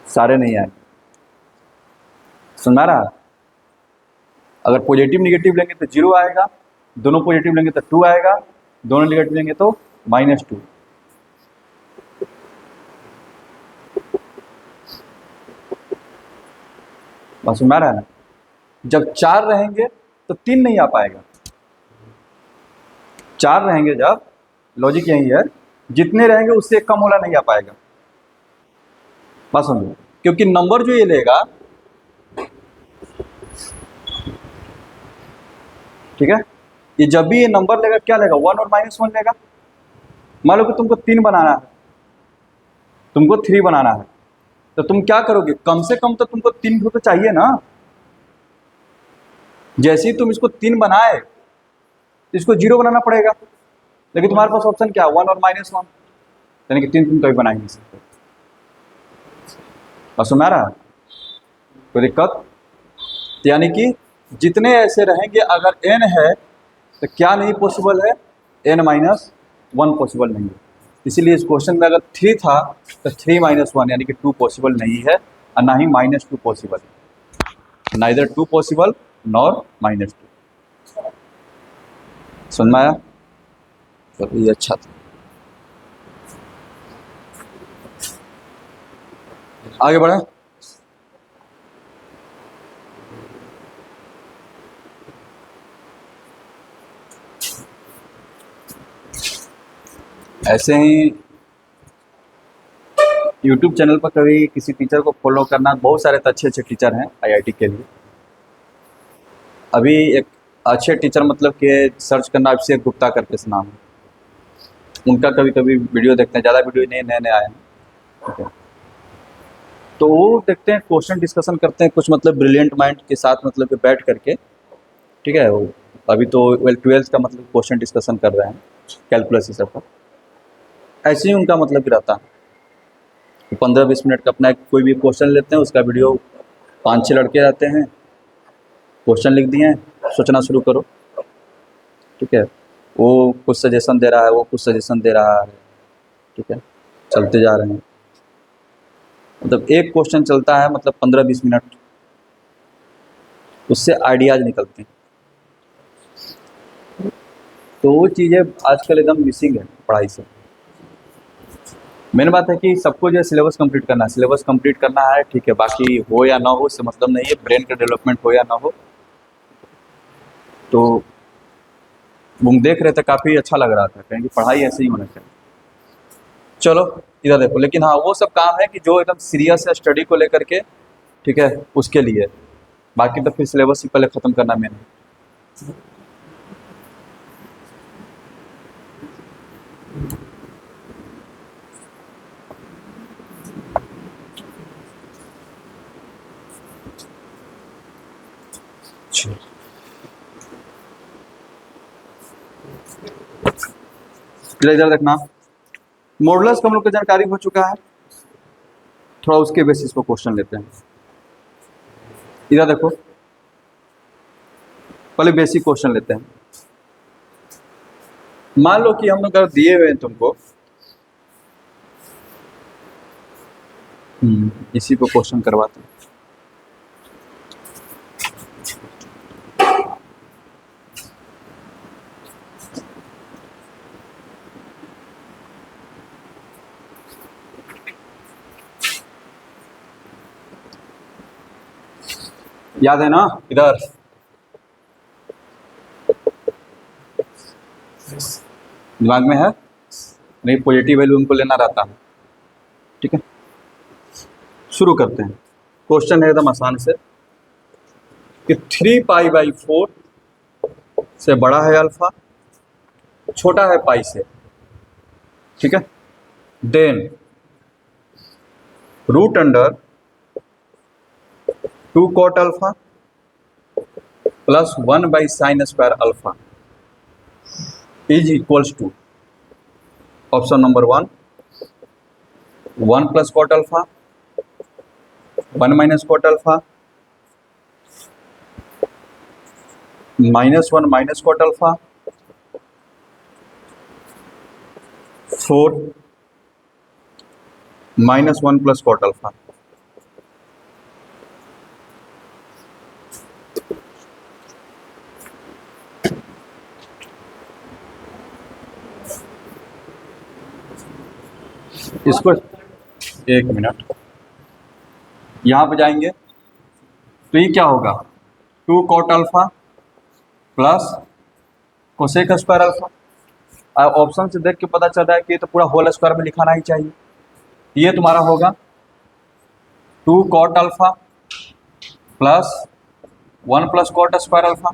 सारे नहीं आएंगे, सुना रहा। अगर पॉजिटिव निगेटिव लेंगे तो 0 आएगा, दोनों पॉजिटिव लेंगे तो 2 आएगा, दोनों निगेटिव लेंगे तो -2। बस सुना रहा है ना। जब 4 रहेंगे तो 3 नहीं आ पाएगा, 4 रहेंगे जब, लॉजिक यही है, जितने रहेंगे उससे कम वाला नहीं आ पाएगा, बस समझो। क्योंकि नंबर जो ये लेगा, ठीक है, ये जब भी ये नंबर लेगा क्या लेगा, 1 और -1 लेगा। मान लो कि तुमको 3 बनाना है, तुमको 3 बनाना है, तो तुम क्या करोगे, कम से कम तो तुमको 3 तो चाहिए ना। जैसे ही तुम इसको 3 बनाए, इसको 0 बनाना पड़ेगा, लेकिन तुम्हारे पास ऑप्शन क्या है, 1 और -1, यानी कि 3 तुम कभी बना ही नहीं सकते, बस सुना रहा, कोई दिक्कत। यानी कि जितने ऐसे रहेंगे, अगर n है तो क्या नहीं पॉसिबल है, n-1 पॉसिबल नहीं है। इसीलिए इस क्वेश्चन में अगर 3 था तो 3-1 यानी कि 2 पॉसिबल नहीं है, और ना ही -2 पॉसिबल, नाइदर 2 पॉसिबल नॉर -2। समझ में आया, तो ये अच्छा था। आगे बढ़े, ऐसे ही YouTube चैनल पर कभी किसी टीचर को फॉलो करना, बहुत सारे तो अच्छे अच्छे टीचर हैं IIT के लिए। अभी एक अच्छे टीचर मतलब कि सर्च करना, अभिषेक गुप्ता करके नाम है उनका, कभी कभी वीडियो देखते हैं, ज़्यादा वीडियो नहीं, नए नए आए हैं, ठीक है। तो वो देखते हैं, क्वेश्चन डिस्कशन करते हैं कुछ, मतलब ब्रिलियंट माइंड के साथ, मतलब कि बैठ करके, ठीक है। वो अभी तो 12th का मतलब क्वेश्चन डिस्कशन कर रहे हैं, कैलकुलस ये सब का, ऐसे ही उनका मतलब रहता है। 15-20 मिनट का अपना कोई भी क्वेश्चन लेते हैं, उसका वीडियो, 5-6 लड़के रहते हैं, क्वेश्चन लिख दिए, सोचना शुरू करो, ठीक है, वो कुछ सजेशन दे रहा है, वो कुछ सजेशन दे रहा है, ठीक है, चलते जा रहे हैं। मतलब एक क्वेश्चन चलता है मतलब 15-20 मिनट, उससे आइडियाज निकलते हैं। तो वो चीज़ें आजकल एकदम मिसिंग है पढ़ाई से। मेन बात है कि सबको जो है सिलेबस कंप्लीट करना है, सिलेबस कंप्लीट करना है, ठीक है, बाकी हो या ना हो उससे मतलब नहीं है, ब्रेन का डेवलपमेंट हो या ना हो। तो वो देख रहे थे, काफ़ी अच्छा लग रहा था, कहें कि पढ़ाई ऐसे ही होना चाहिए। चलो इधर देखो, लेकिन हाँ वो सब काम है कि जो एकदम सीरियस है स्टडी को लेकर के, ठीक है, उसके लिए। बाकी तो फिर सिलेबस ही पहले ख़त्म करना मेन है। इधर देखना, मॉडुलस का हम लोग को जानकारी हो चुका है, थोड़ा उसके बेसिस पर क्वेश्चन लेते हैं। इधर देखो, पहले बेसिक क्वेश्चन लेते हैं। मान लो कि हम लोग अगर दिए हुए हैं तुमको, इसी को क्वेश्चन करवाते हैं। याद है ना, इधर दिमाग में है नहीं, पॉजिटिव वैल्यू उनको लेना रहता है, ठीक है। शुरू करते हैं, क्वेश्चन है एकदम आसान से कि 3π/4 से बड़ा है अल्फा, छोटा है पाई से, ठीक है, then root under 2 cot alpha plus 1/sin² alpha is equals to, option number 1 1 + cot alpha, 1 - cot alpha, -1 - cot alpha, 4 -1 + cot alpha. इसको एक मिनट, यहाँ पे जाएंगे तो ये क्या होगा, 2 cot alpha plus cosec square alpha. Option से देख के पता चल रहा है कि ये तो पूरा होल स्क्वायर में लिखाना ही चाहिए। ये तुम्हारा होगा 2 cot alpha plus 1 + cot square alpha.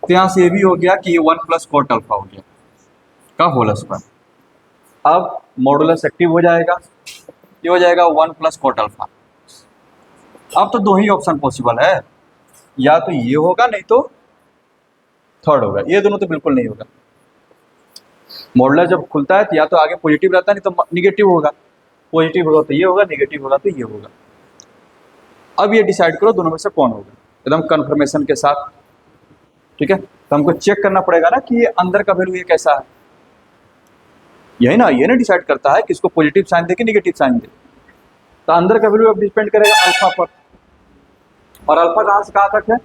तो यहाँ से ये भी हो गया कि ये 1 + cot अल्फा हो गया का होल स्क्वायर। अब मॉडुलस एक्टिव हो जाएगा, ये हो जाएगा 1 + cot अल्फा। अब तो दो ही ऑप्शन पॉसिबल है, या तो ये होगा नहीं तो थर्ड होगा, ये दोनों तो बिल्कुल नहीं होगा। मॉडुलस जब खुलता है तो या तो आगे पॉजिटिव रहता है, नहीं तो निगेटिव होगा। पॉजिटिव होगा तो ये होगा, निगेटिव होगा तो ये होगा। अब ये डिसाइड करो दोनों में से कौन होगा, एकदम कंफर्मेशन के साथ, ठीक है। तो हमको चेक करना पड़ेगा ना कि ये अंदर का वैल्यू ये कैसा है, यही ना, ये ना डिसाइड करता है कि इसको पॉजिटिव साइन दे कि निगेटिव साइन दे। तो अंदर का वैल्यू अब डिपेंड करेगा अल्फा पर, और अल्फा कहाँ से कहाँ तक है,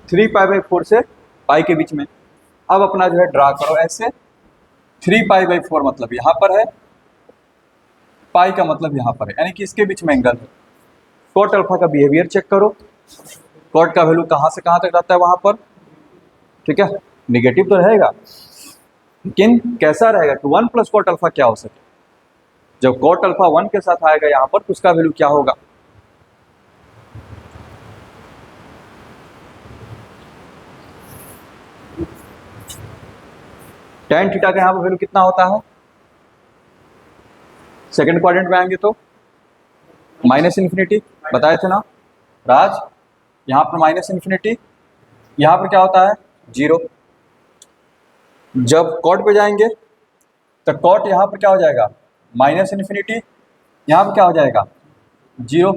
3π/4 से पाई के बीच में। अब अपना जो है ड्रा करो ऐसे, 3π/4 मतलब यहाँ पर है, पाई का मतलब यहाँ पर है, यानी कि इसके बीच में एंगल है। कॉट अल्फा का बिहेवियर चेक करो, कॉट का वैल्यू कहाँ से कहाँ तक रहता है वहाँ पर, ठीक है, निगेटिव तो रहेगा, लेकिन कैसा रहेगा कि 1 + cot अल्फा क्या हो सके। जब cot अल्फा 1 के साथ आएगा यहाँ पर तो उसका वैल्यू क्या होगा, tan थीटा का यहाँ पर वैल्यू कितना होता है, सेकंड क्वाड्रेंट में आएंगे तो -∞, बताए थे ना राज, यहाँ पर -∞, यहाँ पर क्या होता है 0। जब cot पे जाएंगे तो cot यहाँ पर क्या हो जाएगा -∞, यहाँ पर क्या हो जाएगा 0,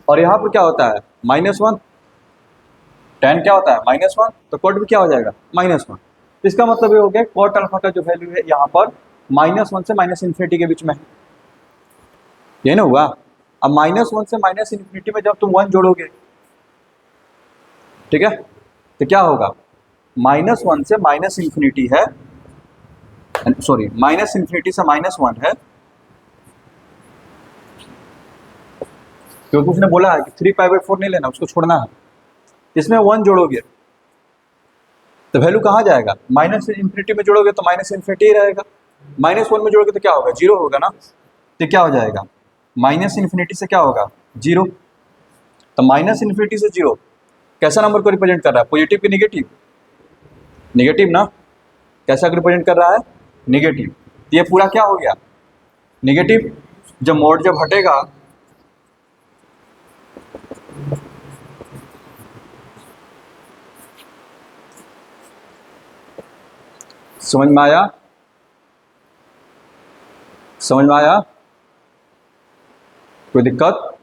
और यहाँ पर क्या होता है -1, tan क्या होता है -1, तो cot भी क्या हो जाएगा -1। तो इसका मतलब ये हो गया कॉट अल्फा का जो वैल्यू है यहाँ पर -1 से -इन्फिनिटी के बीच में है, ये ना हुआ। अब -1 से -इन्फिनिटी में जब तुम 1 जोड़ोगे, ठीक है, तो क्या होगा, -1 से -इन्फिनिटी है, सॉरी -इन्फिनिटी से -1 है, क्योंकि उसने बोला है कि 3π/4 नहीं लेना, उसको छोड़ना है। इसमें 1 जोड़ोगे तो वैल्यू कहाँ जाएगा, -इन्फिनिटी में जोड़ोगे तो -इन्फिनिटी ही रहेगा, -1 में जोड़ोगे तो क्या होगा, 0 होगा ना। तो क्या हो जाएगा, -इन्फिनिटी से क्या होगा, 0। तो -इन्फिनिटी से 0 कैसा नंबर को रिप्रेजेंट कर रहा है, पॉजिटिव कि निगेटिव, निगेटिव ना। कैसा रिप्रेजेंट कर रहा है, निगेटिव। तो ये पूरा क्या हो गया, निगेटिव। जब मोड जब हटेगा समझ में आया, समझ में आया, कोई दिक्कत।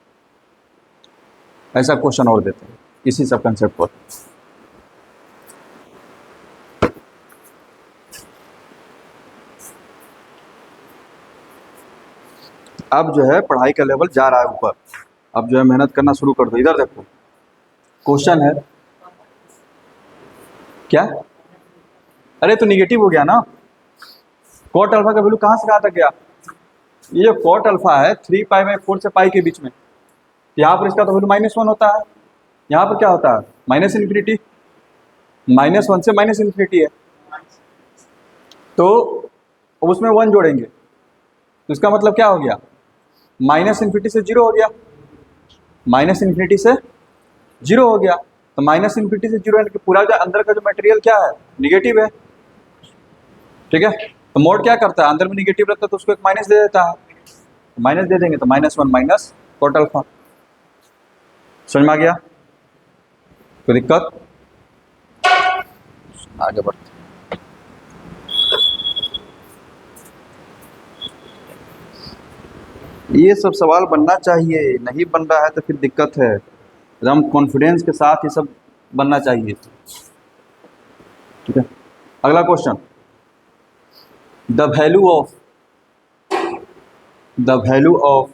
ऐसा क्वेश्चन और देते हैं इसी सब कंसेप्ट पर। अब जो है पढ़ाई का लेवल जा रहा है ऊपर, अब जो है मेहनत करना शुरू कर दो। इधर देखो क्वेश्चन है क्या, अरे तो निगेटिव हो गया ना, कॉट अल्फा का वैल्यू कहाँ से कहाँ तक गया, ये जो कॉट अल्फा है 3π/4 से पाई के बीच में, यहाँ पर इसका तो वैल्यू -1 होता है, यहाँ पर क्या होता है -इन्फिनिटी, -1 से -इन्फिनिटी है, तो उसमें 1 जोड़ेंगे तो इसका मतलब क्या हो गया, -इन्फिनिटी से 0 हो गया, -इन्फिनिटी से 0 हो गया। तो -इन्फिनिटी से 0 यानी कि पूरा जो अंदर का जो मटेरियल क्या है, निगेटिव है, ठीक है। तो मोड क्या करता है, अंदर में निगेटिव रहता है तो उसको एक माइनस दे देता है, माइनस दे देंगे तो -1 माइनस कॉट अल्फा। समझ में आ गया, कोई दिक्कत, आगे बढ़ते। ये सब सवाल बनना चाहिए, नहीं बन रहा है तो फिर दिक्कत है, एकदम कॉन्फिडेंस के साथ ये सब बनना चाहिए, ठीक है। अगला question, the value of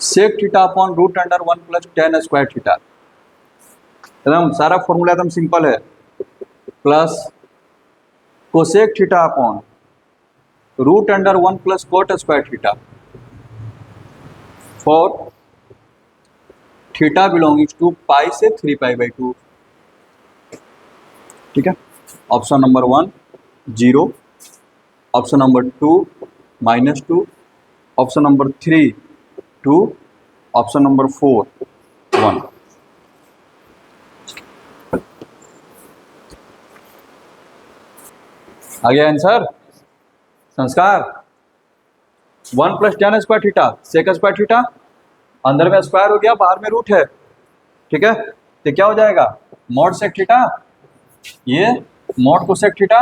sec theta upon √1 + tan square theta, एकदम सारा फॉर्मूला एकदम सिंपल है, plus cosec theta upon √1 + cot square theta for theta belongings to pi से 3π/2, ठीक है। Option number 1 0, option number 2 -2, option number 3 2, option number 4 1। आ गया answer, संस्कार 1 + tan square theta sec square theta, अंदर में स्क्वायर हो गया, बाहर में रूट है, ठीक है। तो क्या हो जाएगा, मॉड सेक थीटा, ये मॉड कोसेक थीटा।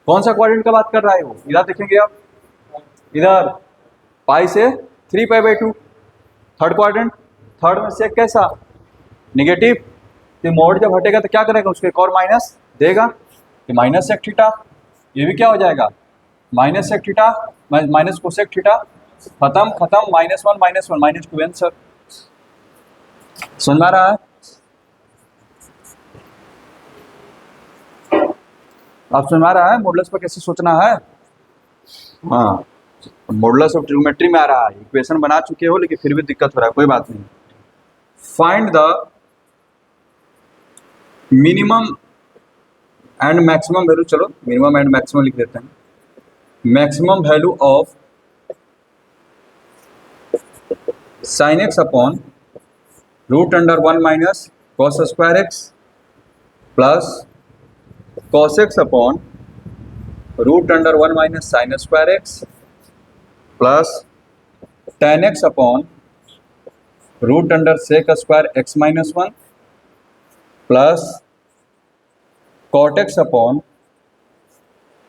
कौन सा क्वाड्रेंट का बात कर रहा है वो, इधर देखेंगे आप, इधर पाई से 3π/2, थर्ड क्वाड्रेंट, थर्ड में सेक कैसा, निगेटिव। तो मोड जब हटेगा तो क्या करेगा, उसको एक और माइनस देगा, कि माइनस सेक थीटा, ये भी क्या हो जाएगा minus sec theta minus cosec theta, खत्म खत्म, -1 -2 आंसर। समझ में आ रहा है, आप समझ में आ रहा है मॉडुलस पर कैसे सोचना है। हाँ, मॉडुलस ऑफ ट्रिग्नोमेट्री में आ रहा है, इक्वेशन बना चुके हो लेकिन फिर भी दिक्कत हो रहा है, कोई बात नहीं। Find the minimum and maximum value, चलो मिनिमम एंड मैक्सिमम लिख देते हैं, maximum value of sin x upon √1 - cos square x plus cos x upon √1 - sin square x plus tan x upon √sec square x -1 plus cot x upon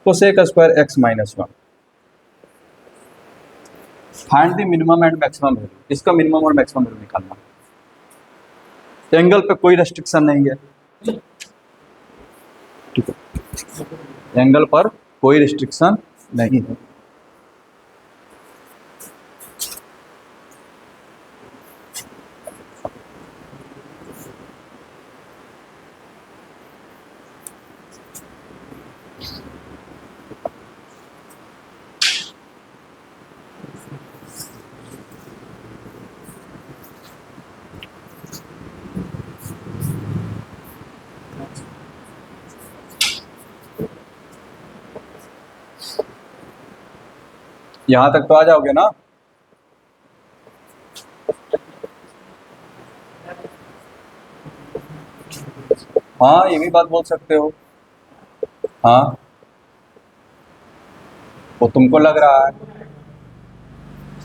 cosec square x -1। Find the minimum and maximum value, इसका minimum और maximum value निकालना। Angle पे कोई restriction नहीं है, angle पर कोई restriction नहीं है। यहां तक तो आ जाओगे ना? हाँ, ये भी बात बोल सकते हो। हाँ, वो तुमको लग रहा है,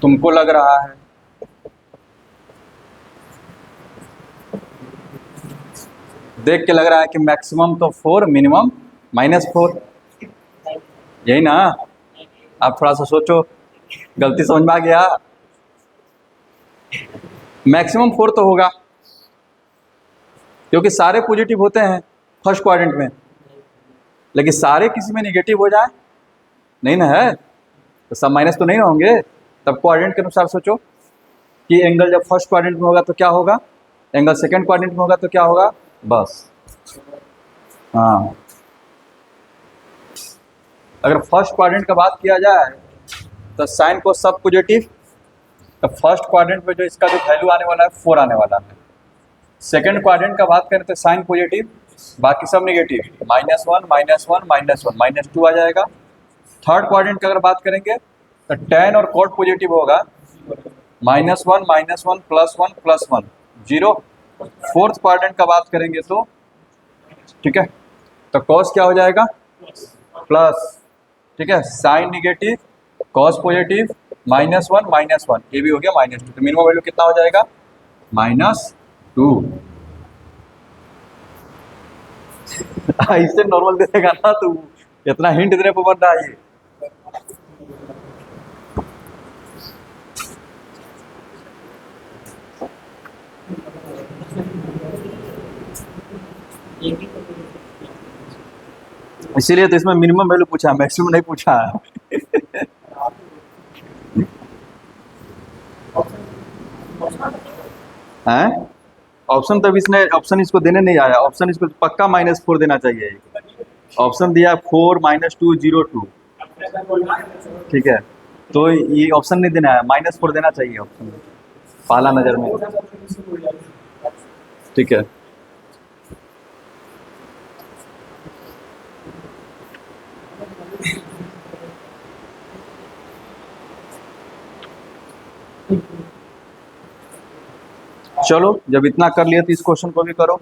तुमको लग रहा है। देख के लग रहा है कि मैक्सिमम तो 4, मिनिमम -4, यही ना? आप थोड़ा सा सोचो, गलती समझ में आ गया? मैक्सिमम 4 तो होगा, क्योंकि सारे पॉजिटिव होते हैं फर्स्ट क्वाड्रेंट में, लेकिन सारे किसी में नेगेटिव हो जाए नहीं ना है, तो सब माइनस तो नहीं ना होंगे। तब क्वाड्रेंट के अनुसार सोचो कि एंगल जब फर्स्ट क्वाड्रेंट में होगा तो क्या होगा, एंगल सेकंड क्वाड्रेंट में होगा तो क्या होगा, बस। हाँ, अगर फर्स्ट क्वाड्रेंट का बात किया जाए तो साइन को सब पॉजिटिव, तो फर्स्ट क्वाड्रेंट में जो इसका जो वैल्यू आने वाला है 4 आने वाला है। सेकंड क्वाड्रेंट का बात करें तो साइन पॉजिटिव, बाकी सब नेगेटिव, -1 -1 -1 -2 आ जाएगा। थर्ड क्वाड्रेंट की अगर बात करेंगे तो tan और cot पॉजिटिव होगा, -1 -1 +1 +1 0। फोर्थ क्वाड्रेंट का बात करेंगे तो ठीक है, तो cos क्या हो जाएगा, प्लस, ठीक है, साइन निगेटिव, cos पॉजिटिव, -1 -1, ये भी हो गया -2, तो मिनिमम वैल्यू कितना हो जाएगा, -2। इससे नॉर्मल दे देगा ना, तू इतना हिंट देने पर बन रहा है ये। इसीलिए तो इसमें मिनिमम वैल्यू पूछा है, मैक्सिमम नहीं पूछा है। हैं? ऑप्शन तब इसने ऑप्शन इसको देने नहीं आया, ऑप्शन इसको पक्का -4 देना चाहिए। ऑप्शन दिया 4 -2 0 2, ठीक है, तो ये ऑप्शन नहीं देना है, -4 देना चाहिए ऑप्शन में, पहला नजर में, ठीक है। चलो, जब इतना कर लिए तो इस क्वेश्चन को भी करो।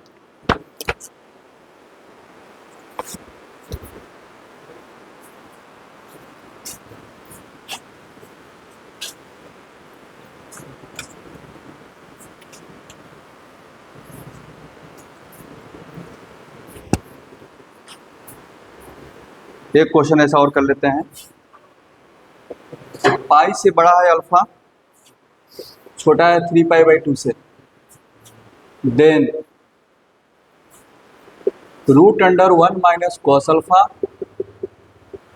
एक क्वेश्चन ऐसा और कर लेते हैं, पाई से बड़ा है अल्फा, छोटा है 3π/2 से, then √1 - cos alpha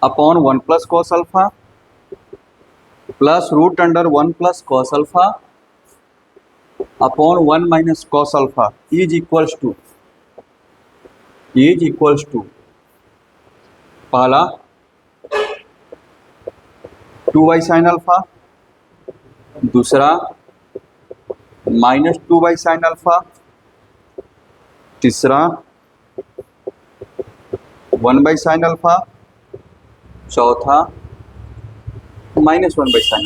upon 1 + cos alpha plus √1 + cos alpha upon 1 - cos alpha is equals to पहला 2y sin अल्फा, दूसरा -2y sin अल्फा, तीसरा 1 sin अल्फा, चौथा -1 sin अल्फा।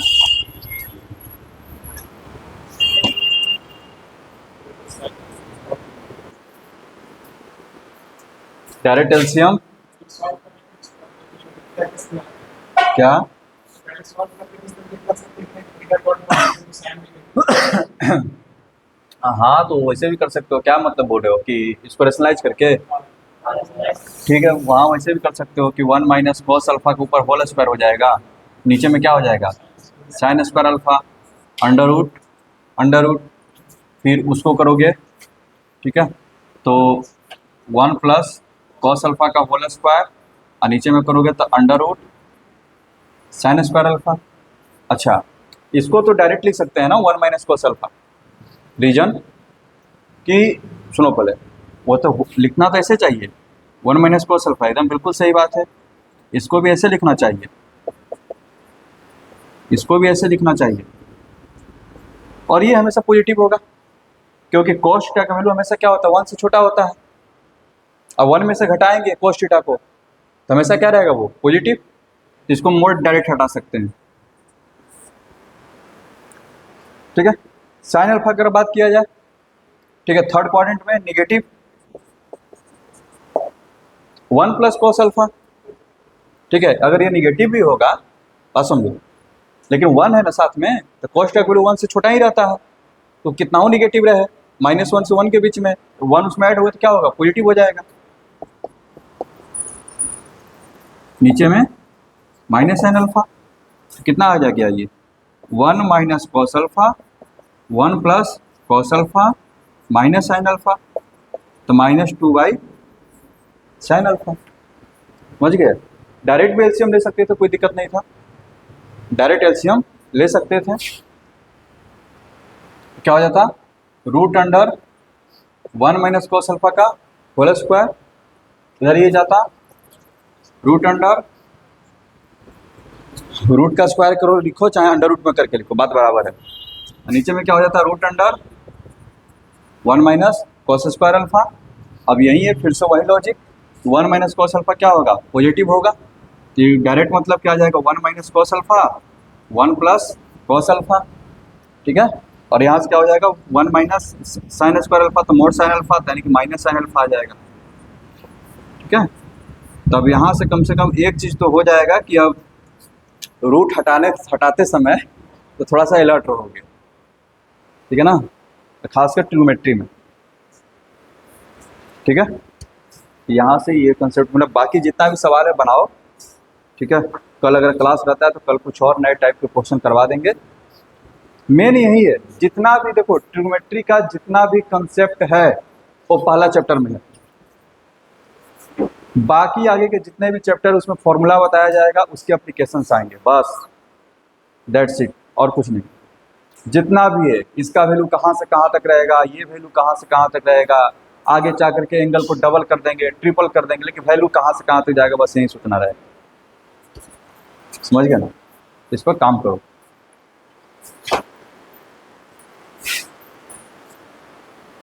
डायरेक्ट एलसीएम क्या? हाँ, तो वैसे भी कर सकते हो, क्या मतलब बोल रहे हो कि इसको रेशनलाइज करके, ठीक है, वहाँ वैसे भी कर सकते हो कि 1 - cos अल्फा के ऊपर होल स्क्वायर हो जाएगा, नीचे में क्या हो जाएगा, sin square alpha, under root, फिर उसको करोगे, ठीक है, तो 1 + cos अल्फा का होल स्क्वायर और नीचे में करोगे तो under root sine square alpha. अच्छा, इसको तो डायरेक्ट लिख सकते हैं ना 1 माइनस कॉस अल्फा। रीजन कि सुनो पहले, वो तो लिखना तो ऐसे चाहिए 1 माइनस कॉस अल्फा, एकदम बिल्कुल सही बात है। इसको भी ऐसे लिखना चाहिए, इसको भी ऐसे लिखना चाहिए, और ये हमेशा पॉजिटिव होगा क्योंकि cos थीटा का वैल्यू हमेशा क्या होता है, 1 से छोटा होता है। अब 1 में से घटाएंगे cos थीटा को तो हमेशा क्या रहेगा, वो पॉजिटिव। इसको मोड डायरेक्ट हटा सकते हैं, ठीक है। साइन अल्फा की अगर बात किया जाए, ठीक है, थर्ड क्वाड्रेंट में निगेटिव 1 प्लस कॉस अल्फा, ठीक है। अगर ये निगेटिव भी होगा, समझो, लेकिन 1 है ना साथ में, तो cos का वैल्यू 1 से छोटा ही रहता है, तो कितना हो निगेटिव रहे, -1 से 1 के बीच में 1 उसमें ऐड हुआ तो क्या होगा, पॉजिटिव हो जाएगा। नीचे में माइनस साइन अल्फा, तो कितना आ जाएगा ये 1 minus cos alpha 1 plus cos alpha minus sine alpha, तो -2 साइन अल्फा। समझ गए। डायरेक्ट भी एलसीएम ले सकते थे, कोई दिक्कत नहीं था, डायरेक्ट एलसीएम ले सकते थे। क्या हो जाता, root under 1 minus cos alpha का होल स्क्वायर, इधर ये जाता रूट अंडर, रूट का स्क्वायर करो लिखो, चाहे अंडर रूट में करके लिखो, बात बराबर है। नीचे में क्या हो जाता है, root under 1 minus cos square alpha. अब यही है, फिर से वही लॉजिक, 1 माइनस कॉस अल्फा क्या होगा, पॉजिटिव होगा, तो डायरेक्ट मतलब क्या आ जाएगा, 1 minus cos alpha 1 plus cos alpha, ठीक है। और यहाँ से क्या हो जाएगा, 1 माइनस साइन स्क्वायर अल्फा, तो मोड साइन अल्फा यानी कि माइनस साइन अल्फा आ जाएगा, ठीक है। तो अब यहाँ से कम एक चीज़ तो हो जाएगा कि अब रूट हटाते समय तो थोड़ा सा अलर्ट रहोगे, ठीक है ना, तो खासकर ट्रिग्नोमेट्री में, ठीक है। यहाँ से ये कंसेप्ट, मतलब बाकी जितना भी सवाल है बनाओ, ठीक है। कल अगर क्लास रहता है तो कल कुछ और नए टाइप के क्वेश्चन करवा देंगे। मेन यही है, जितना भी देखो ट्रिग्नोमेट्री का जितना भी कंसेप्ट है वो पहला चैप्टर में है, बाकी आगे के जितने भी चैप्टर उसमें फॉर्मूला बताया जाएगा, उसके एप्लीकेशंस आएंगे, बस दैट्स इट, और कुछ नहीं। जितना भी है, इसका वैल्यू कहाँ से कहाँ तक रहेगा, ये वैल्यू कहाँ से कहाँ तक रहेगा, आगे जा करके एंगल को डबल कर देंगे, ट्रिपल कर देंगे, लेकिन वैल्यू कहाँ से कहाँ तक जाएगा, बस यही सोचना रहेगा। समझ गए ना, इस पर काम करो।